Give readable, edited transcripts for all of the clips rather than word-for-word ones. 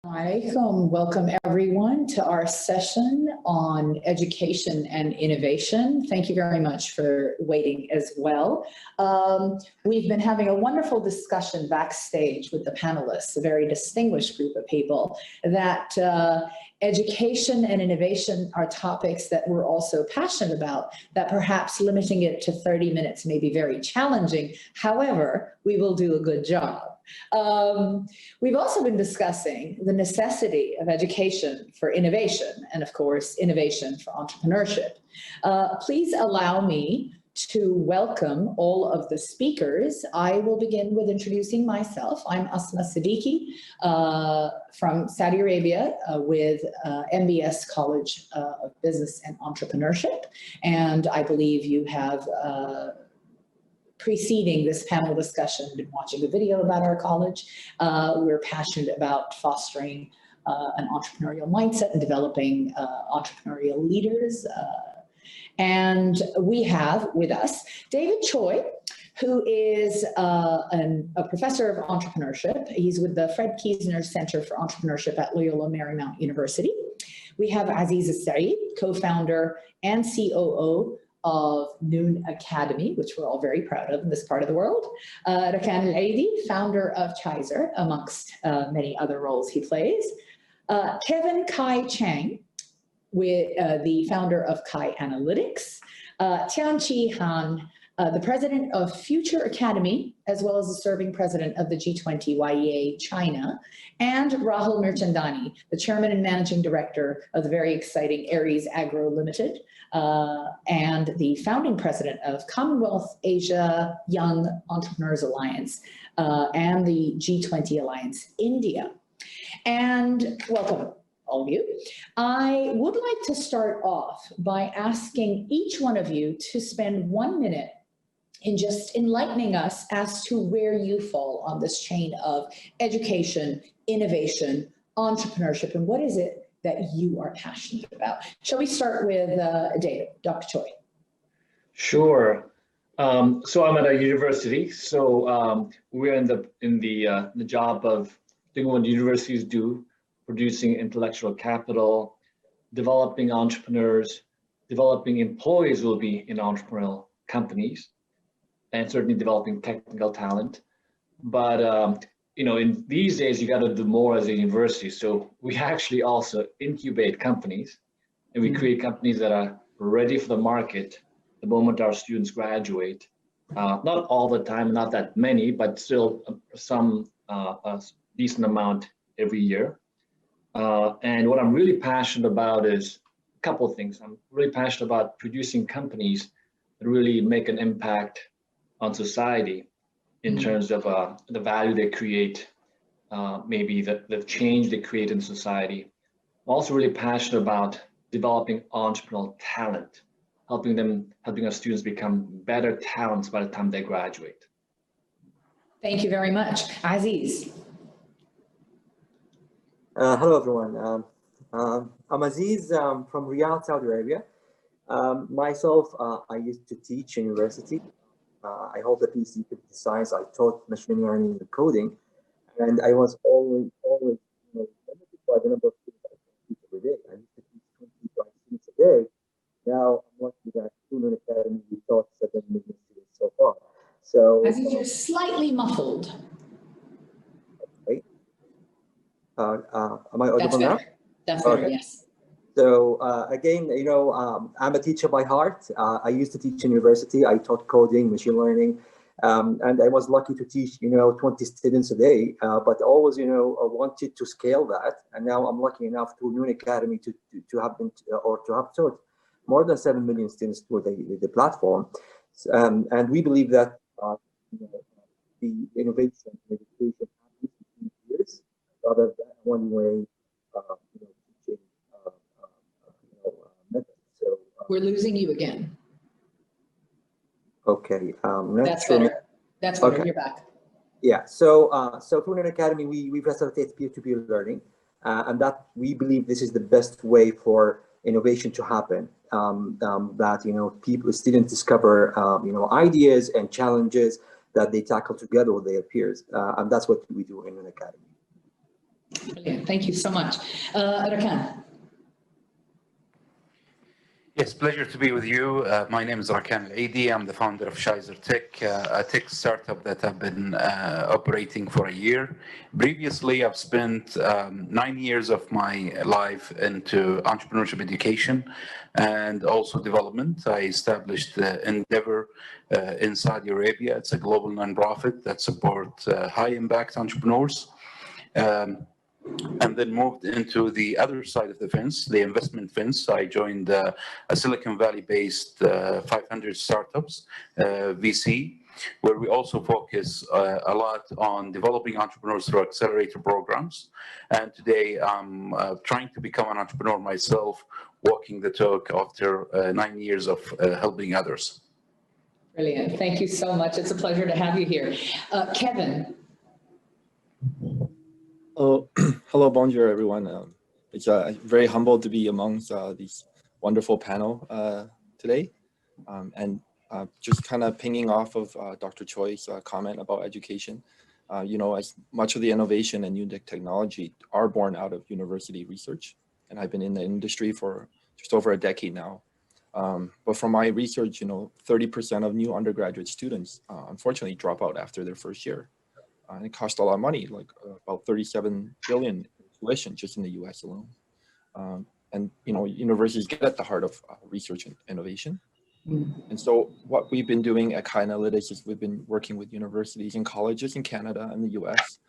Alaikum. Welcome everyone to our session on education and innovation. Thank you very much for waiting as well. We've been having a wonderful discussion backstage with the panelists, a very distinguished group of people, that education and innovation are topics that we're also passionate about, that perhaps limiting it to 30 minutes may be very challenging. However, we will do a good job. We've also been discussing the necessity of education for innovation and, of course, innovation for entrepreneurship. Please allow me to welcome all of the speakers. I will begin with introducing myself. I'm Asma Siddiki from Saudi Arabia with MBS College of Business and Entrepreneurship. And I believe you have preceding this panel discussion, been watching a video about our college. We're passionate about fostering an entrepreneurial mindset and developing entrepreneurial leaders. And we have with us David Choi, who is a professor of entrepreneurship. He's with the Fred Kiesner Center for Entrepreneurship at Loyola Marymount University. We have Abdulaziz Alsaeed, co-founder and COO of Noon Academy, which we're all very proud of in this part of the world. Rakan Aleidi, founder of Choi, amongst many other roles he plays. Kevin Kai Chang, with the founder of Kai Analytics. TIANQI Han, the president of Future Academy, as well as the serving president of the G20 YEA China, and Rahul Mirchandani, the chairman and managing director of the very exciting Aries Agro Limited, and the founding president of Commonwealth Asia Young Entrepreneurs Alliance, and the G20 Alliance India. And welcome, all of you. I would like to start off by asking each one of you to spend 1 minute in just enlightening us as to where you fall on this chain of education, innovation, entrepreneurship, and what is it that you are passionate about. Shall we start with David, Dr. Choi? Sure. So I'm at a university. So we're in the job of doing what universities do, producing intellectual capital, developing entrepreneurs, developing employees who will be in entrepreneurial companies, and certainly developing technical talent. But you know, in these days, you got to do more as a university. So we actually also incubate companies, and we create companies that are ready for the market the moment our students graduate. Not all the time, not that many, but still some a decent amount every year. And what I'm really passionate about is a couple of things. I'm really passionate about producing companies that really make an impact on society in terms of the value they create, maybe the change they create in society. I'm also really passionate about developing entrepreneurial talent, helping our students become better talents by the time they graduate. Thank you very much. Aziz. Hello, everyone. I'm Aziz from Riyadh, Saudi Arabia. Myself, I used to teach in university. I hold a PhD in science. I taught machine learning and coding, and I was always limited by the number of students I can teach every day. I used to teach 25 students a day. Now I'm lucky that Noon Academy we taught 7 million students so far. So Aziz, you're slightly muffled. Okay. Am I audible now? That's better, okay. Yes. So again, you know, I'm a teacher by heart. I used to teach in university. I taught coding, machine learning, and I was lucky to teach, 20 students a day. But always, wanted to scale that. And now I'm lucky enough through Noon Academy to have taught more than 7 million students through the platform. And we believe that the innovation and education happens in years rather than one way. We're losing you again. Okay. That's better. That's better. Okay. You're back. Yeah. So through Noon Academy, we facilitate peer-to-peer learning, and that we believe this is the best way for innovation to happen. That students discover ideas and challenges that they tackle together with their peers, and that's what we do in Noon Academy. Brilliant. Thank you so much. Rakan. Yes, pleasure to be with you. My name is Rakan Aleidi. I'm the founder of Shizer Tech, a tech startup that I've been operating for a year. Previously, I've spent 9 years of my life into entrepreneurship education and also development. I established Endeavor in Saudi Arabia. It's a global nonprofit that supports high-impact entrepreneurs. And then moved into the other side of the fence, the investment fence. I joined a Silicon Valley-based 500 startups, VC, where we also focus a lot on developing entrepreneurs through accelerator programs. And today I'm trying to become an entrepreneur myself, walking the talk after 9 years of helping others. Brilliant. Thank you so much. It's a pleasure to have you here. Kevin. Oh, hello, bonjour, everyone. It's very humbled to be amongst these wonderful panel today. And just kind of pinging off of Dr. Choi's comment about education. You know, as much of the innovation and new technology are born out of university research. And I've been in the industry for just over a decade now. But from my research, you know, 30% of new undergraduate students unfortunately drop out after their first year. And it costs a lot of money, like about 37 billion in tuition just in the US alone. And, you know, universities get at the heart of research and innovation. And so what we've been doing at Kai Analytics is we've been working with universities and colleges in Canada and the US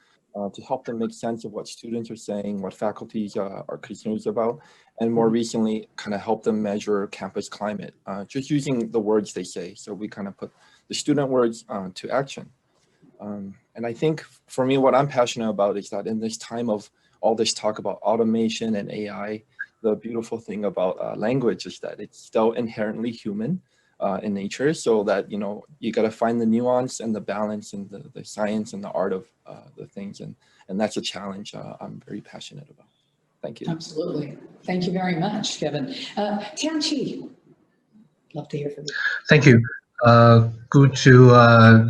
to help them make sense of what students are saying, what faculties are concerned about, and more recently kind of help them measure campus climate, just using the words they say. So we kind of put the student words to action. And I think for me, what I'm passionate about is that in this time of all this talk about automation and AI, the beautiful thing about language is that it's still inherently human in nature, so that, you know, you got to find the nuance and the balance and the science and the art of the things. And that's a challenge I'm very passionate about. Thank you. Absolutely. Thank you very much, Kevin. TIANQI, love to hear from you. Thank you. Good to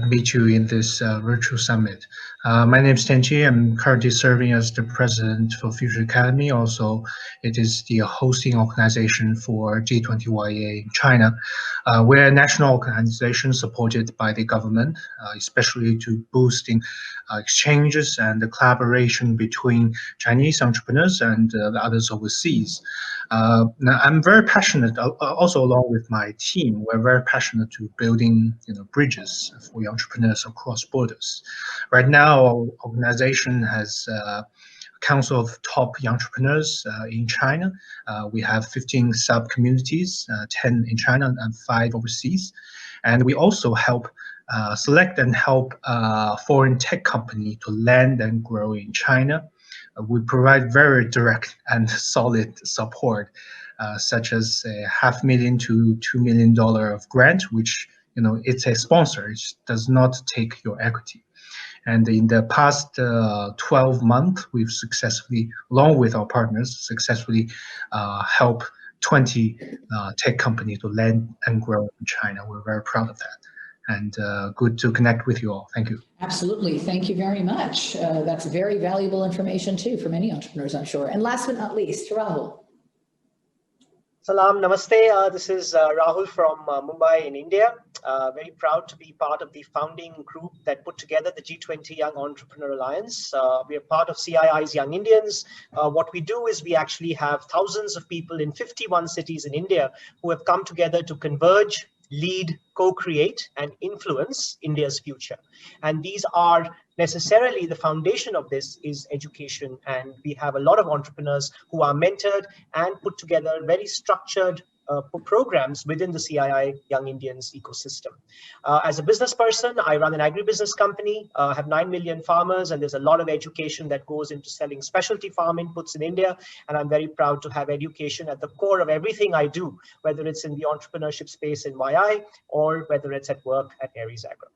meet you in this virtual summit. My name is TIANQI. I'm currently serving as the president for Future Academy. Also, it is the hosting organization for G20YA in China. We're a national organization supported by the government, especially to boosting exchanges and the collaboration between Chinese entrepreneurs and the others overseas. Now, I'm very passionate, also along with my team, we're very passionate to building, you know, bridges for entrepreneurs across borders. Right now, our organization has a council of top entrepreneurs in China. We have 15 sub-communities, 10 in China and 5 overseas. And we also help select and help foreign tech company to land and grow in China. We provide very direct and solid support, such as $500,000 to $2 million of grant, which, you know, it's a sponsor. It does not take your equity. And in the past 12 months, we've successfully, along with our partners, successfully helped 20 tech companies to land and grow in China. We're very proud of that. And good to connect with you all. Thank you. Absolutely. Thank you very much. That's very valuable information too for many entrepreneurs, I'm sure. And last but not least, Rahul. Salam, namaste. This is Rahul from Mumbai in India. Very proud to be part of the founding group that put together the G20 Young Entrepreneur Alliance. We are part of CII's Young Indians. What we do is we actually have thousands of people in 51 cities in India who have come together to converge, lead, co-create, and influence India's future. And these are necessarily the foundation of this is education. And we have a lot of entrepreneurs who are mentored and put together very structured programs within the CII Young Indians ecosystem. As a business person, I run an agribusiness company, have 9 million farmers, and there's a lot of education that goes into selling specialty farm inputs in India. And I'm very proud to have education at the core of everything I do, whether it's in the entrepreneurship space in YI or whether it's at work at Aries Agro.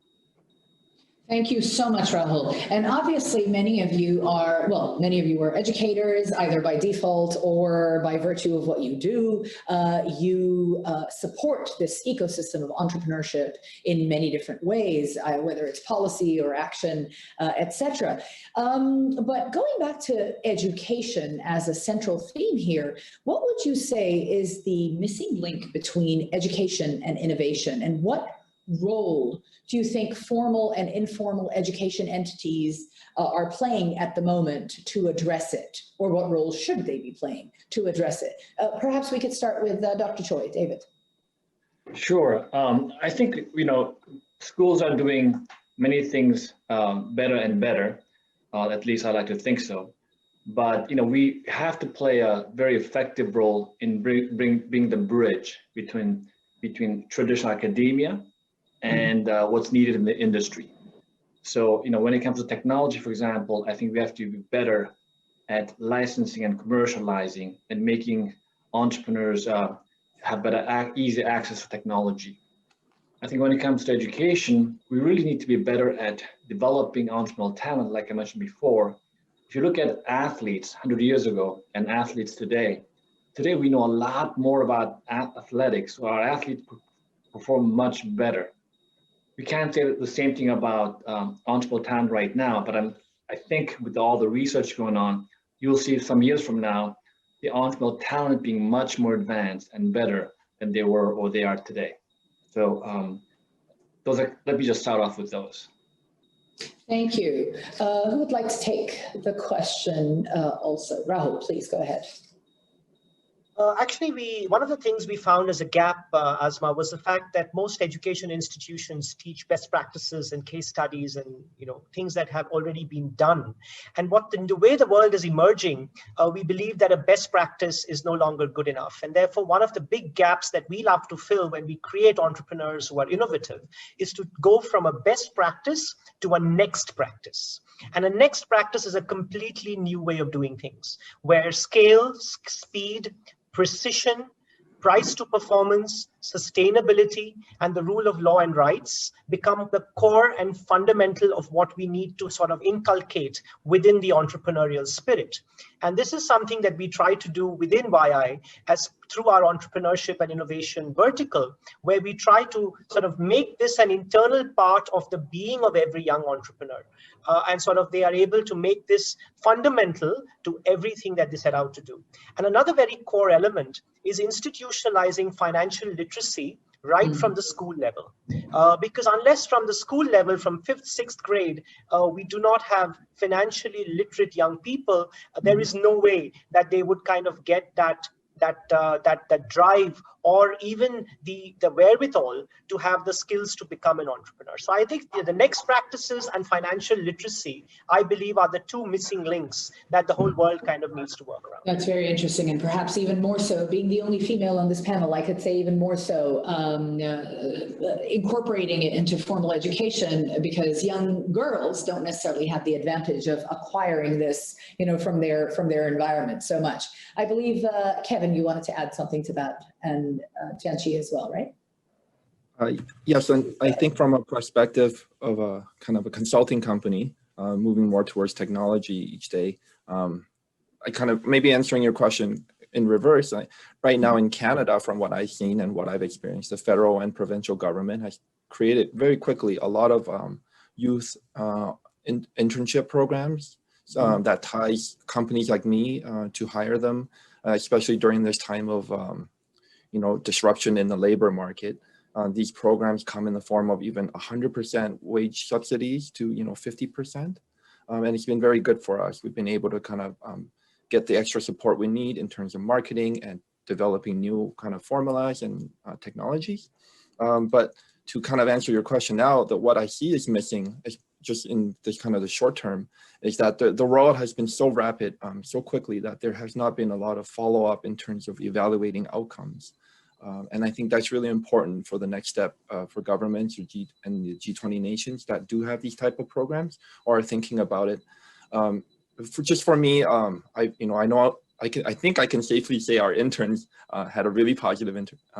Thank you so much, Rahul. And obviously, many of you are educators, either by default or by virtue of what you do. You support this ecosystem of entrepreneurship in many different ways, whether it's policy or action, etc. But going back to education as a central theme here, what would you say is the missing link between education and innovation, and what role do you think formal and informal education entities are playing at the moment to address it, or what role should they be playing to address it? Perhaps we could start with Dr. Choi. David. Sure. I think, schools are doing many things better and better. At least I like to think so. But, we have to play a very effective role in being the bridge between traditional academia and what's needed in the industry. So, when it comes to technology, for example, I think we have to be better at licensing and commercializing and making entrepreneurs have better, easy access to technology. I think when it comes to education, we really need to be better at developing entrepreneurial talent, like I mentioned before. If you look at athletes 100 years ago and athletes today we know a lot more about athletics, so our athletes perform much better. We can't say the same thing about entrepreneurial talent right now, but I think with all the research going on, you'll see some years from now, the entrepreneurial talent being much more advanced and better than they were or they are today. So let me just start off with those. Thank you. Who would like to take the question also? Rahul, please go ahead. Actually, one of the things we found as a gap, Asma, was the fact that most education institutions teach best practices and case studies and things that have already been done. And the way the world is emerging, we believe that a best practice is no longer good enough. And therefore, one of the big gaps that we love to fill when we create entrepreneurs who are innovative is to go from a best practice to a next practice. And a next practice is a completely new way of doing things, where scale, speed, precision, price to performance, sustainability, and the rule of law and rights become the core and fundamental of what we need to sort of inculcate within the entrepreneurial spirit. And this is something that we try to do within YI as through our entrepreneurship and innovation vertical, where we try to sort of make this an internal part of the being of every young entrepreneur. And sort of they are able to make this fundamental to everything that they set out to do. And another very core element is institutionalizing financial literacy right from the school level. Because unless from the school level, from 5th, 6th grade, we do not have financially literate young people, there is no way that they would kind of get that drive or even the wherewithal to have the skills to become an entrepreneur. So I think the next practices and financial literacy, I believe, are the two missing links that the whole world kind of needs to work around. That's very interesting, and perhaps even more so, being the only female on this panel, I could say even more so, incorporating it into formal education, because young girls don't necessarily have the advantage of acquiring this, from their environment so much. I believe, Kevin, you wanted to add something to that, and TIANQI as well, right? Yes, and I think from a perspective of a kind of a consulting company, moving more towards technology each day, I kind of maybe answering your question in reverse. Right now in Canada, from what I've seen and what I've experienced, the federal and provincial government has created very quickly a lot of youth internship programs that ties companies like me to hire them, especially during this time of disruption in the labor market. These programs come in the form of even 100% wage subsidies to 50%, and it's been very good for us. We've been able to kind of get the extra support we need in terms of marketing and developing new kind of formulas and technologies. But to kind of answer your question now, that what I see is missing, just in this kind of the short term, is that the rollout has been so rapid, so quickly, that there has not been a lot of follow-up in terms of evaluating outcomes. And I think that's really important for the next step for governments and the G20 nations that do have these type of programs or are thinking about it. For me, I think I can safely say our interns had a really positive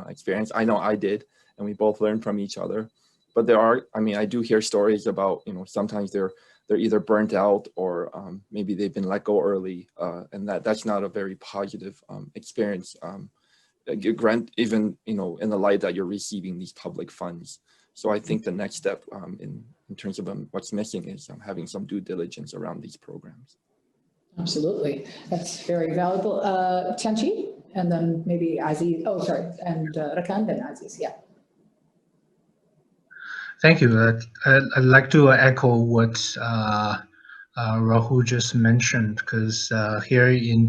experience. I know I did, and we both learned from each other. but there are, I mean, I do hear stories about, sometimes they're either burnt out or maybe they've been let go early, and that's not a very positive experience. Grant, even in the light that you're receiving these public funds. So I think the next step in terms of what's missing is having some due diligence around these programs. Absolutely, that's very valuable. TIANQI, and then maybe Aziz. Oh, sorry, and Rakan, then Aziz. Yeah. Thank you. I'd like to echo what Rahul just mentioned, because here in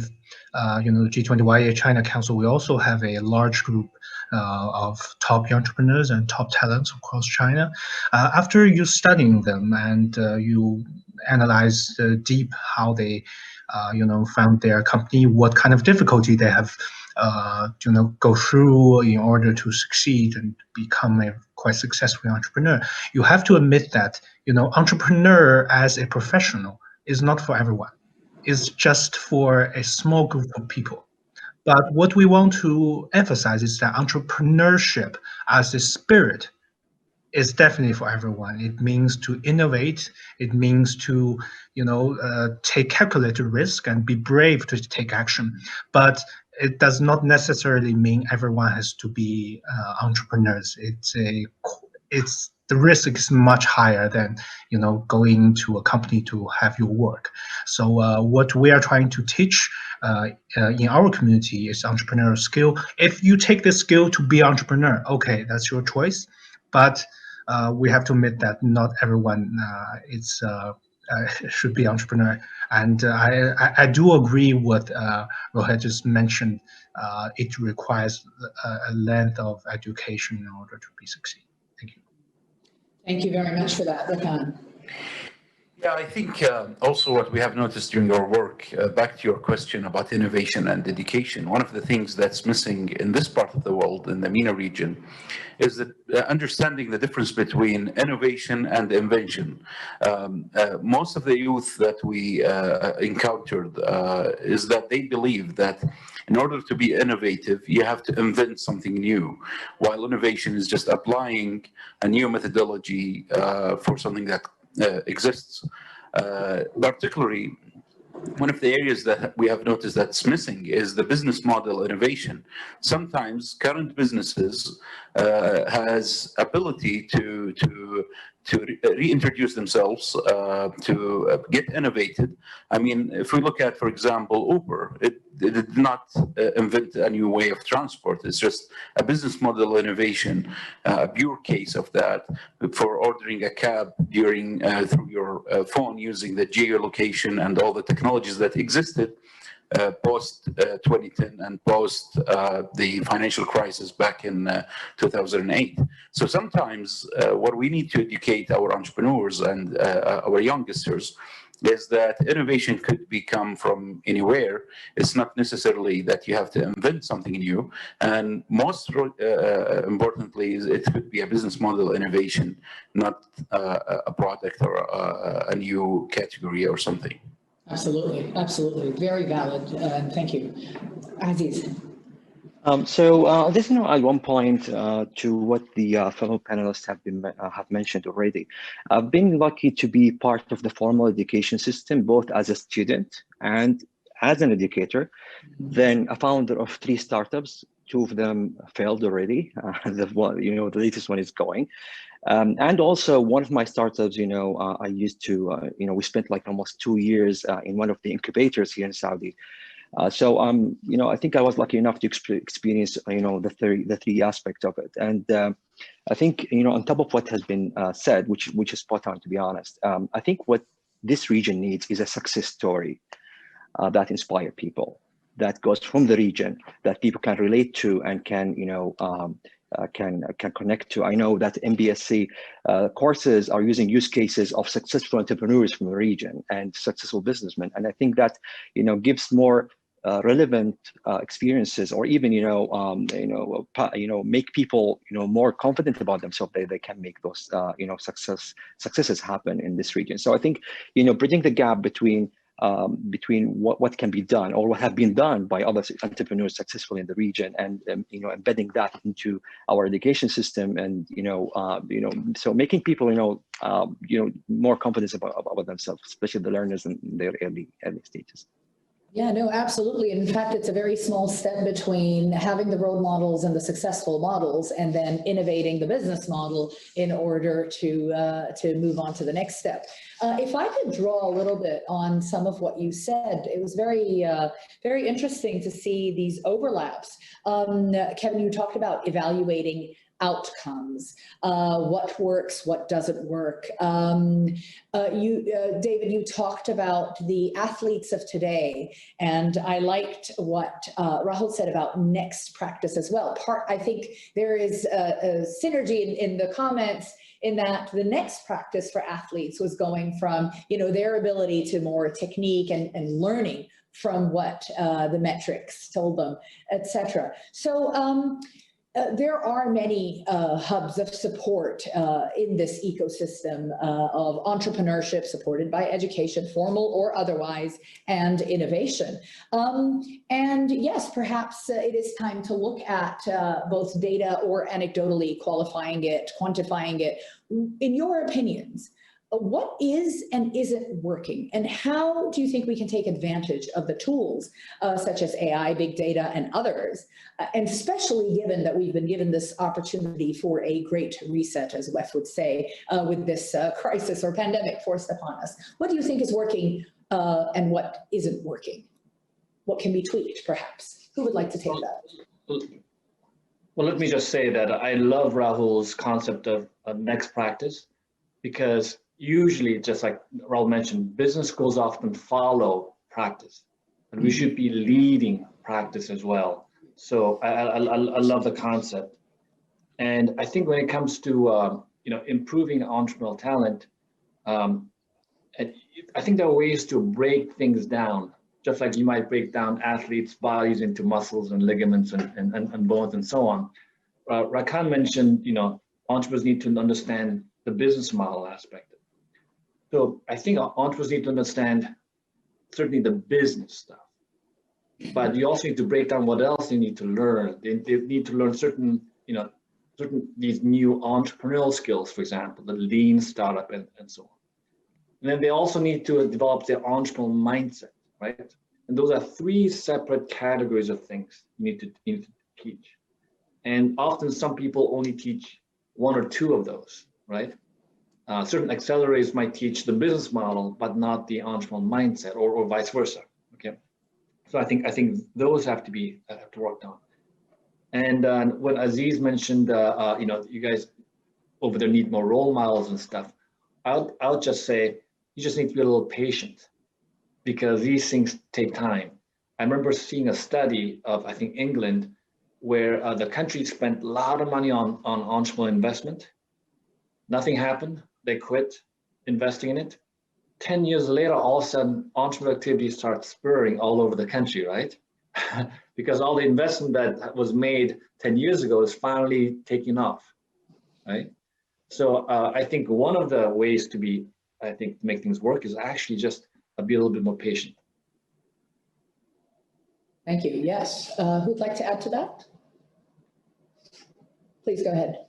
the G20YA China Council, we also have a large group of top entrepreneurs and top talents across China. After you studying them and you analyze deep how they found their company, what kind of difficulty they have go through in order to succeed and become a quite successful entrepreneur, you have to admit that entrepreneur as a professional is not for everyone. It's just for a small group of people. But what we want to emphasize is that entrepreneurship as a spirit is definitely for everyone. It means to innovate. It means to, take calculated risk and be brave to take action. But it does not necessarily mean everyone has to be entrepreneurs. It's the risk is much higher than going to a company to have your work. So what we are trying to teach in our community is entrepreneurial skill. If you take this skill to be entrepreneur, okay, that's your choice. But we have to admit that not everyone should be entrepreneur. And I do agree with Rohit just mentioned. It requires a length of education in order to be succeed. Thank you. Thank you very much for that, Rakan. Yeah, I think also what we have noticed during our work, back to your question about innovation and dedication, one of the things that's missing in this part of the world, in the MENA region, is that understanding the difference between innovation and invention. Most of the youth that we encountered is that they believe that in order to be innovative, you have to invent something new, while innovation is just applying a new methodology for something that exists. Particularly, one of the areas that we have noticed that's missing is the business model innovation. Sometimes current businesses has ability to reintroduce themselves, to get innovated. I mean, if we look at, for example, Uber, it did not invent a new way of transport. It's just a business model innovation, a pure case of that, for ordering a cab through your phone using the geolocation and all the technologies that existed post 2010 and post the financial crisis back in 2008. So sometimes what we need to educate our entrepreneurs and our youngsters is that innovation could come from anywhere. It's not necessarily that you have to invent something new. And most importantly, it could be a business model innovation, not a product or a new category or something. Absolutely, absolutely. Very valid. Thank you. Aziz. So this is at one point to what the fellow panelists have mentioned already. I've been lucky to be part of the formal education system, both as a student and as an educator. Then a founder of 3 startups. 2 of them failed already. The latest one is going. And also one of my startups, I used to, we spent like almost 2 years in one of the incubators here in Saudi. So I think I was lucky enough to experience, the three aspects of it. And I think, on top of what has been said, which is spot on, to be honest, I think what this region needs is a success story that inspire people, that goes from the region, that people can relate to and can connect to. I know that MBSC courses are using use cases of successful entrepreneurs from the region and successful businessmen, and I think that gives more relevant experiences, or even make people more confident about themselves. They can make those successes happen in this region. So I think bridging the gap between between what can be done or what have been done by other entrepreneurs successfully in the region, and embedding that into our education system, and so making people more confident about themselves, especially the learners in their early stages. Yeah, no, absolutely. In fact, it's a very small step between having the role models and the successful models, and then innovating the business model in order to move on to the next step. If I could draw a little bit on some of what you said, it was very interesting to see these overlaps. Kevin, you talked about evaluating outcomes, what works, what doesn't work. David, you talked about the athletes of today, and I liked what Rahul said about next practice as well. I think there is a synergy in the comments, in that the next practice for athletes was going from their ability to more technique and learning from what the metrics told them, etc. So there are many hubs of support in this ecosystem of entrepreneurship, supported by education, formal or otherwise, and innovation. And yes, perhaps it is time to look at both data or anecdotally qualifying it, quantifying it. In your opinions, what is and isn't working, and how do you think we can take advantage of the tools such as AI, big data, and others, and especially given that we've been given this opportunity for a great reset, as Wef would say, with this crisis or pandemic forced upon us? What do you think is working and what isn't working? What can be tweaked, perhaps? Who would like to take that? Well, let me just say that I love Rahul's concept of next practice, because usually, just like Rahul mentioned, business schools often follow practice, and we should be leading practice as well. So I love the concept. And I think when it comes to improving entrepreneurial talent, I think there are ways to break things down, just like you might break down athletes' bodies into muscles and ligaments and bones and so on. Rakan mentioned, entrepreneurs need to understand the business model aspect. So I think entrepreneurs need to understand certainly the business stuff, but you also need to break down what else they need to learn. They need to learn certain these new entrepreneurial skills, for example, the lean startup and so on. And then they also need to develop their entrepreneurial mindset, right? And those are three separate categories of things you need to teach. And often some people only teach one or two of those, right? Certain accelerators might teach the business model, but not the entrepreneurial mindset, or vice versa. Okay, so I think those have to be worked on. And when Aziz mentioned, you guys over there need more role models and stuff, I'll just say you just need to be a little patient, because these things take time. I remember seeing a study of, I think, England, where the country spent a lot of money on entrepreneurial investment. Nothing happened. They quit investing in it. 10 years later, all of a sudden, entrepreneurial activity starts spurring all over the country, right? Because all the investment that was made 10 years ago is finally taking off, right? So I think one of the ways to make things work is actually just be a little bit more patient. Thank you. Yes. Who'd like to add to that? Please go ahead.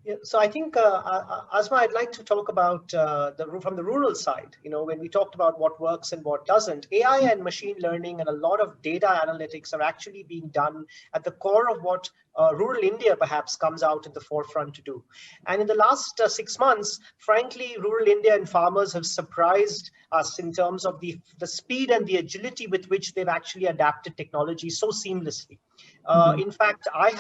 Yeah, so I think, Asma, I'd like to talk about from the rural side. When we talked about what works and what doesn't, AI and machine learning and a lot of data analytics are actually being done at the core of what rural India perhaps comes out in the forefront to do. And in the last 6 months, frankly, rural India and farmers have surprised us in terms of the speed and the agility with which they've actually adapted technology so seamlessly. In fact, I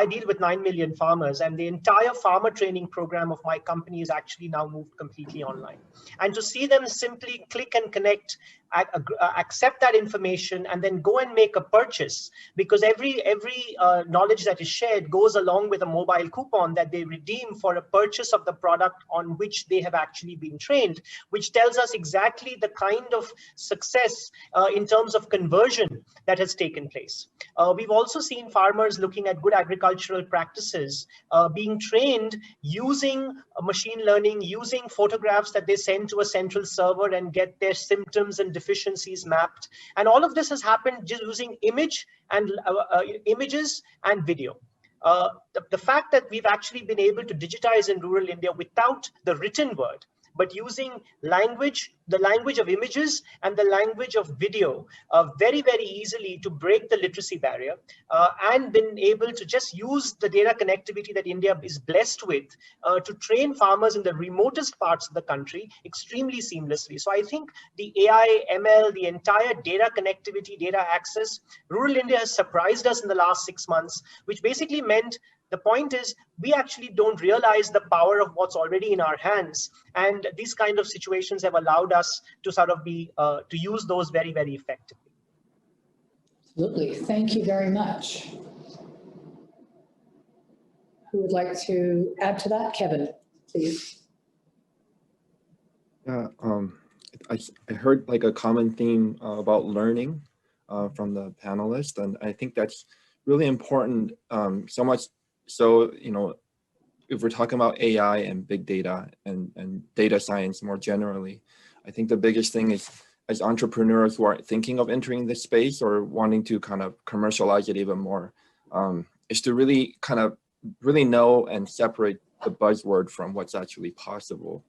deal with 9 million farmers, and the entire farmer training program of my company is actually now moved completely online. And to see them simply click and connect accept that information and then go and make a purchase, because every knowledge that is shared goes along with a mobile coupon that they redeem for a purchase of the product on which they have actually been trained, which tells us exactly the kind of success in terms of conversion that has taken place. We've also seen farmers looking at good agricultural practices, being trained using machine learning, using photographs that they send to a central server and get their symptoms and deficiencies mapped. And all of this has happened just using images and video. The fact that we've actually been able to digitize in rural India without the written word, but using language, the language of images and the language of video very, very easily to break the literacy barrier, and been able to just use the data connectivity that India is blessed with to train farmers in the remotest parts of the country extremely seamlessly. So I think the AI, ML, the entire data connectivity, data access, rural India has surprised us in the last 6 months, which basically meant the point is we actually don't realize the power of what's already in our hands. And these kind of situations have allowed us to sort of be, to use those very, very effectively. Absolutely. Thank you very much. Who would like to add to that? Kevin, please. Yeah, I heard like a common theme about learning from the panelists, and I think that's really important, so much so, you know, if we're talking about AI and big data and data science more generally, I think the biggest thing is, as entrepreneurs who are thinking of entering this space or wanting to kind of commercialize it even more, is to really kind of know and separate the buzzword from what's actually possible.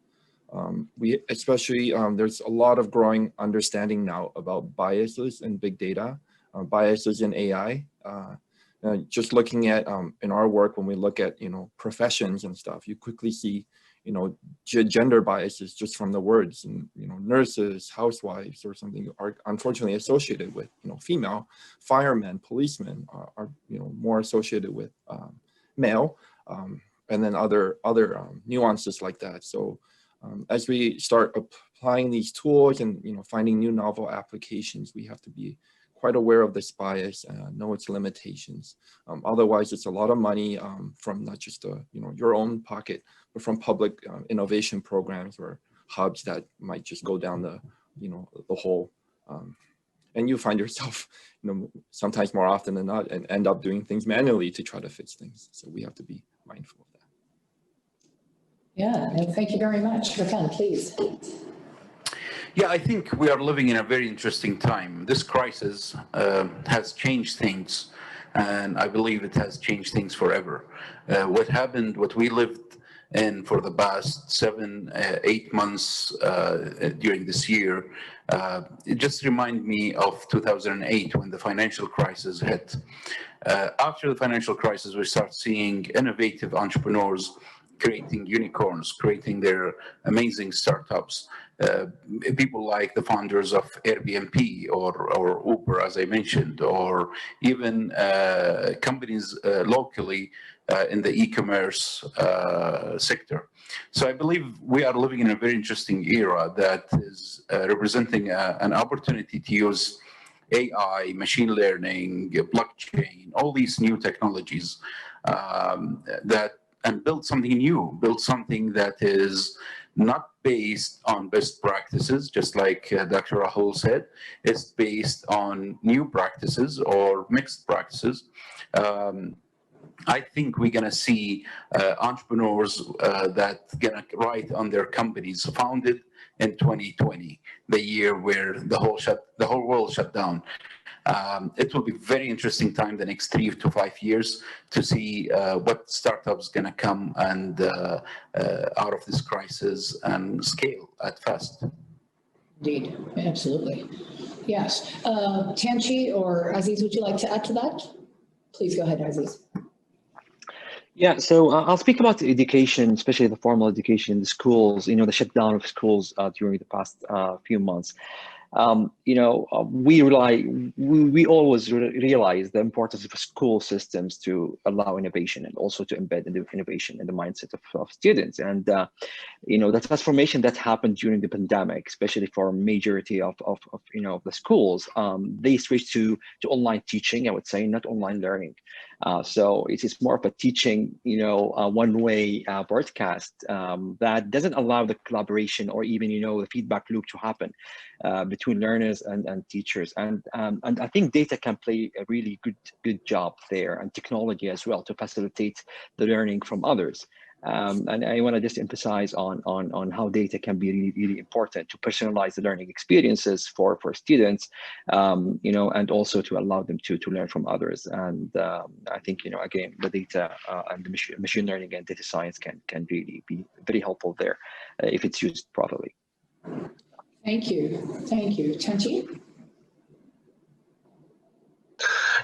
We especially, there's a lot of growing understanding now about biases in big data, biases in AI. Just looking at in our work, when we look at, you know, professions and stuff, you quickly see, you know, gender biases just from the words, and, you know, nurses, housewives or something are unfortunately associated with, you know, female. Firemen, policemen are you know, more associated with male, and then other nuances like that. So as we start applying these tools and, you know, finding new novel applications, we have to be quite aware of this bias and know its limitations. Otherwise, it's a lot of money from not just you know, your own pocket, but from public innovation programs or hubs that might just go down the, you know, the hole. And you find yourself, you know, sometimes more often than not, and end up doing things manually to try to fix things. So we have to be mindful of that. Yeah, no, thank you very much. Rakan, please. Yeah, I think we are living in a very interesting time. This crisis has changed things, and I believe it has changed things forever. What happened, what we lived in for the past 7, 8 months during this year, it just reminds me of 2008 when the financial crisis hit. After the financial crisis, we start seeing innovative entrepreneurs creating unicorns, creating their amazing startups. People like the founders of Airbnb or Uber, as I mentioned, or even companies locally in the e-commerce sector. So I believe we are living in a very interesting era that is representing an opportunity to use AI, machine learning, blockchain, all these new technologies and build something new, build something that is not based on best practices, just like Dr. Rahul said. It's based on new practices or mixed practices. I think we're gonna see entrepreneurs that gonna write on their companies founded in 2020, the year where the whole world shut down. It will be very interesting time the next 3 to 5 years to see what startups gonna come and out of this crisis and scale at fast. Indeed, absolutely. Yes. TIANQI or Aziz, would you like to add to that? Please go ahead, Aziz. Yeah, so I'll speak about education, especially the formal education in the schools, you know, the shutdown of schools during the past few months. we always realize the importance of school systems to allow innovation and also to embed innovation in the mindset of students. And the transformation that happened during the pandemic, especially for a majority of the schools, they switched to online teaching, I would say, not online learning. So it is more of a teaching, one-way broadcast that doesn't allow the collaboration or even, the feedback loop to happen between learners and teachers. And I think data can play a really good job there, and technology as well, to facilitate the learning from others. And I want to just emphasize on how data can be really, really important to personalize the learning experiences for students, and also to allow them to learn from others. And I think, again, the data and the machine learning and data science can really be very helpful there if it's used properly. Thank you. Thank you. Chang?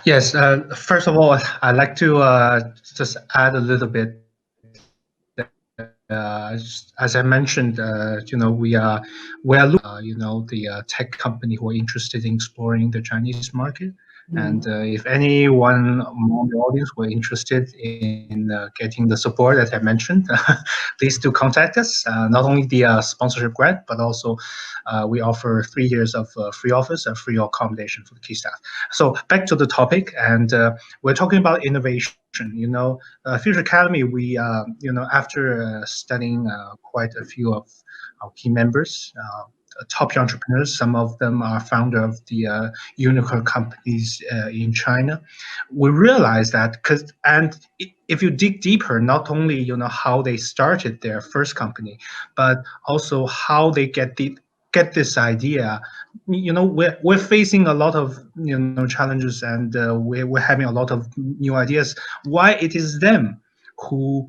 Yes, first of all, I'd like to just add a little bit. As I mentioned, we are the tech company who are interested in exploring the Chinese market. And if anyone among the audience were interested in getting the support that I mentioned, please do contact us. Not only the sponsorship grant, but also we offer 3 years of free office and free accommodation for the key staff. So back to the topic, and we're talking about innovation. Future Academy, we, after studying quite a few of our key members, top entrepreneurs, some of them are founder of the unicorn companies in China, we realized that if you dig deeper, not only how they started their first company, but also how they get this idea. We're facing a lot of challenges, and we're having a lot of new ideas. Why it is them who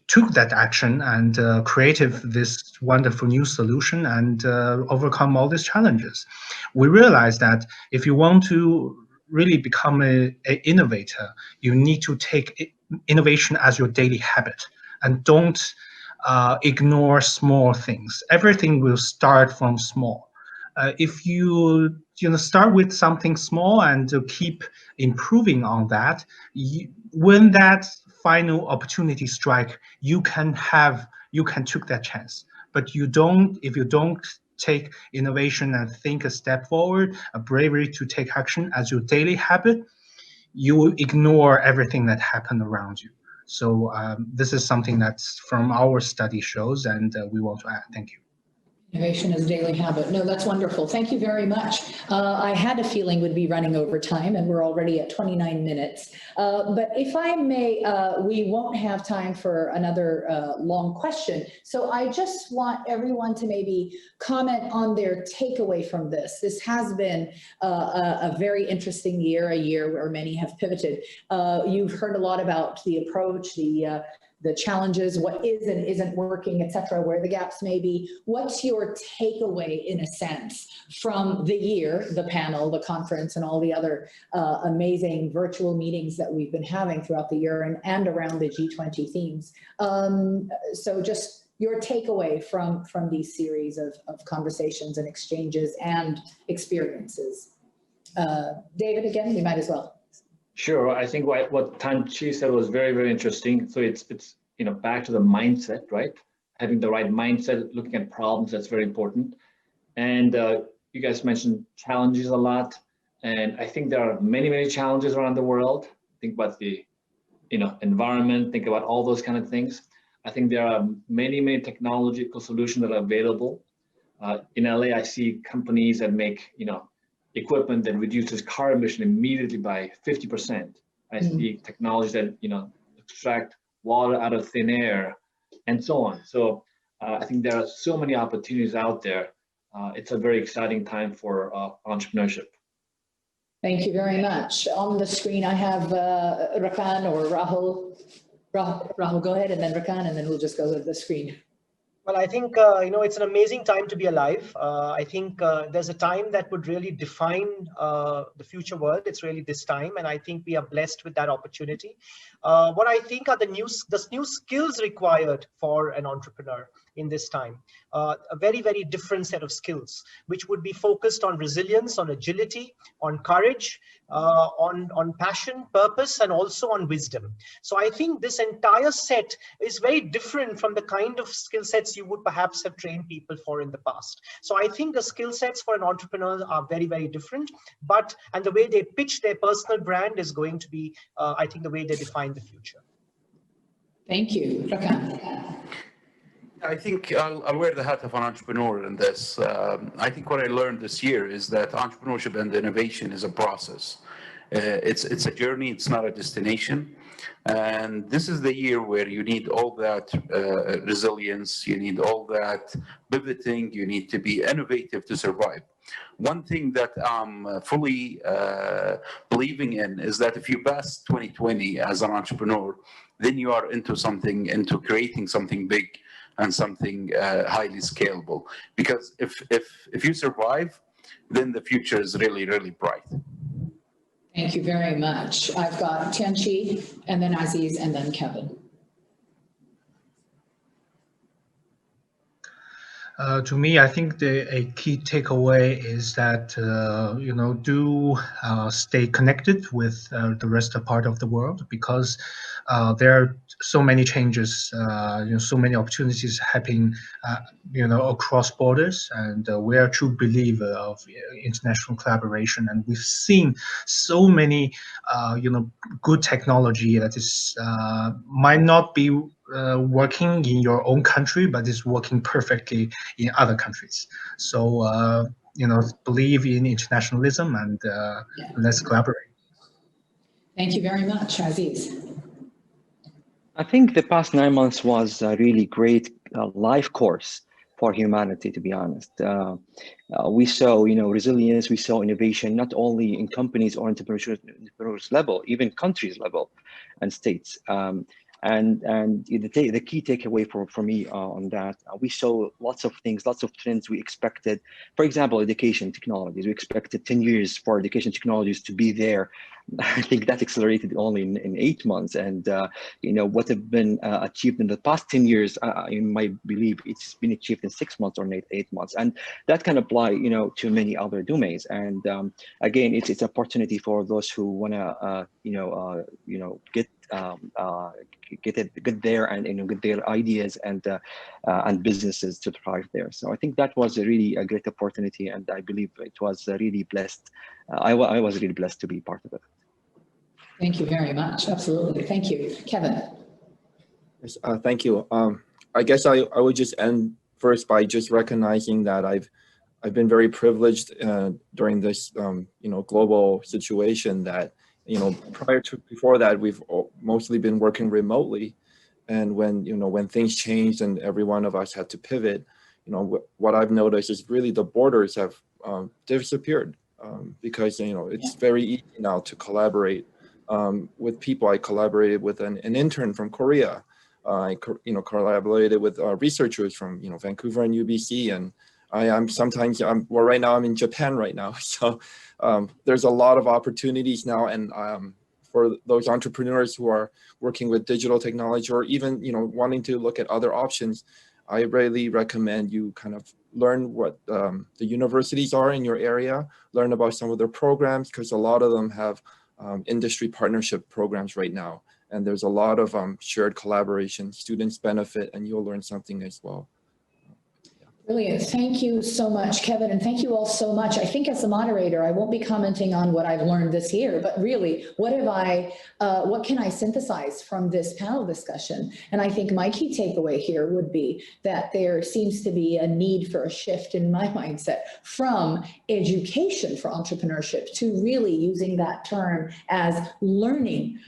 took that action and created this wonderful new solution and overcome all these challenges. We realized that if you want to really become an innovator, you need to take innovation as your daily habit, and don't ignore small things. Everything will start from small. If you start with something small and keep improving on that, when that final opportunity strike, you can took that chance. But if you don't take innovation and think a step forward, a bravery to take action as your daily habit, you will ignore everything that happened around you. So this is something that's from our study shows, and we want to add. Thank you. Innovation is a daily habit. No, that's wonderful. Thank you very much. I had a feeling we'd be running over time, and we're already at 29 minutes. But if I may, we won't have time for another long question. So I just want everyone to maybe comment on their takeaway from this. This has been a very interesting year, a year where many have pivoted. You've heard a lot about the approach, the challenges, what is and isn't working, et cetera, where the gaps may be. What's your takeaway, in a sense, from the year, the panel, the conference, and all the other amazing virtual meetings that we've been having throughout the year and around the G20 themes? So just your takeaway from these series of conversations and exchanges and experiences. David, again, you might as well. Sure. I think what TIANQI said was very, very interesting. So it's back to the mindset, right? Having the right mindset, looking at problems, that's very important. And you guys mentioned challenges a lot. And I think there are many, many challenges around the world. Think about the environment, think about all those kind of things. I think there are many, many technological solutions that are available. In LA, I see companies that make, equipment that reduces carbon emission immediately by 50%. I see technologies that extract water out of thin air, and so on. So I think there are so many opportunities out there. It's a very exciting time for entrepreneurship. Thank you very much. On the screen, I have Rakan or Rahul. Rahul, go ahead, and then Rakan, and then we'll just go to the screen. Well, I think, it's an amazing time to be alive. I think there's a time that would really define the future world. It's really this time. And I think we are blessed with that opportunity. What I think are the new skills required for an entrepreneur. in this time. A very, very different set of skills, which would be focused on resilience, on agility, on courage, on passion, purpose, and also on wisdom. So I think this entire set is very different from the kind of skill sets you would perhaps have trained people for in the past. So I think the skill sets for an entrepreneur are very, very different, and the way they pitch their personal brand is going to be, I think, the way they define the future. Thank you. Rakan. I think I'll wear the hat of an entrepreneur in this. I think what I learned this year is that entrepreneurship and innovation is a process. It's a journey, it's not a destination. And this is the year where you need all that resilience, you need all that pivoting, you need to be innovative to survive. One thing that I'm fully believing in is that if you pass 2020 as an entrepreneur, then you are into something, into creating something big and something highly scalable. Because if you survive, then the future is really, really bright. Thank you very much. I've got TIANQI, and then Aziz, and then Kevin. To me, I think a key takeaway is that, do stay connected with the rest of part of the world, because there are so many changes, so many opportunities happening, across borders, and we are a true believer of international collaboration, and we've seen so many, good technology that is might not be working in your own country, but is working perfectly in other countries. So, believe in internationalism and let's collaborate. Thank you very much, Aziz. I think the past 9 months was a really great life course for humanity, to be honest. We saw, resilience, we saw innovation, not only in companies or entrepreneurs level, even countries level and states. And the key takeaway for me on that, we saw lots of things, lots of trends we expected. For example, education technologies, we expected 10 years for education technologies to be there. I think that accelerated only in 8 months. And, what have been achieved in the past 10 years, in my belief, it's been achieved in 6 months or 8 months. And that can apply, to many other domains. And again, it's an opportunity for those who want to, get there and get their ideas and businesses to thrive there. So I think that was a great opportunity, and I believe it was really blessed. I was really blessed to be part of it. Thank you very much. Absolutely. Thank you. Kevin. Yes, thank you. I guess I would just end first by just recognizing that I've been very privileged during this global situation that before that we've mostly been working remotely, and when things changed and every one of us had to pivot, what I've noticed is really the borders have disappeared because it's very easy now to collaborate with people. I collaborated with an intern from Korea. I collaborated with researchers from Vancouver and UBC, and right now I'm in Japan right now. So there's a lot of opportunities now, and for those entrepreneurs who are working with digital technology or even wanting to look at other options, I really recommend you kind of learn what the universities are in your area, learn about some of their programs, because a lot of them have industry partnership programs right now, and there's a lot of shared collaboration. Students benefit, and you'll learn something as well. Brilliant. Thank you so much, Kevin, and thank you all so much. I think as the moderator, I won't be commenting on what I've learned this year, but really, what can I synthesize from this panel discussion? And I think my key takeaway here would be that there seems to be a need for a shift in my mindset from education for entrepreneurship to really using that term as learning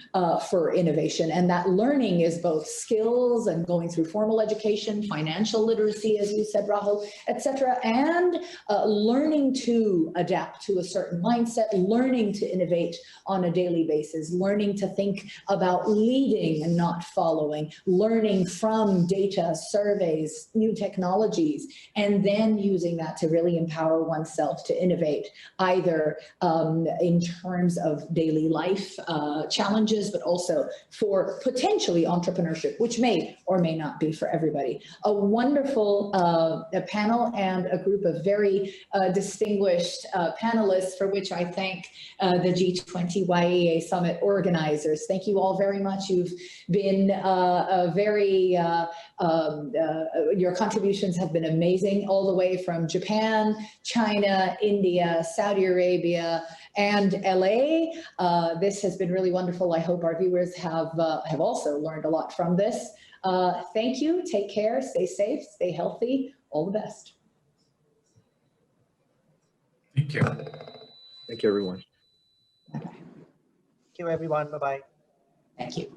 for innovation. And that learning is both skills and going through formal education, financial literacy, as you said, Rahul, digital, etc., and learning to adapt to a certain mindset, learning to innovate on a daily basis, learning to think about leading and not following, learning from data, surveys, new technologies, and then using that to really empower oneself to innovate, either in terms of daily life challenges, but also for potentially entrepreneurship, which may or may not be for everybody. A wonderful panel and a group of very distinguished panelists, for which I thank the G20 YEA Summit organizers. Thank you all very much. You've been your contributions have been amazing, all the way from Japan, China, India, Saudi Arabia, and LA. This has been really wonderful. I hope our viewers have also learned a lot from this. Thank you. Take care. Stay safe. Stay healthy. All the best. Thank you. Thank you, everyone. Bye-bye. Thank you, everyone. Bye-bye. Thank you.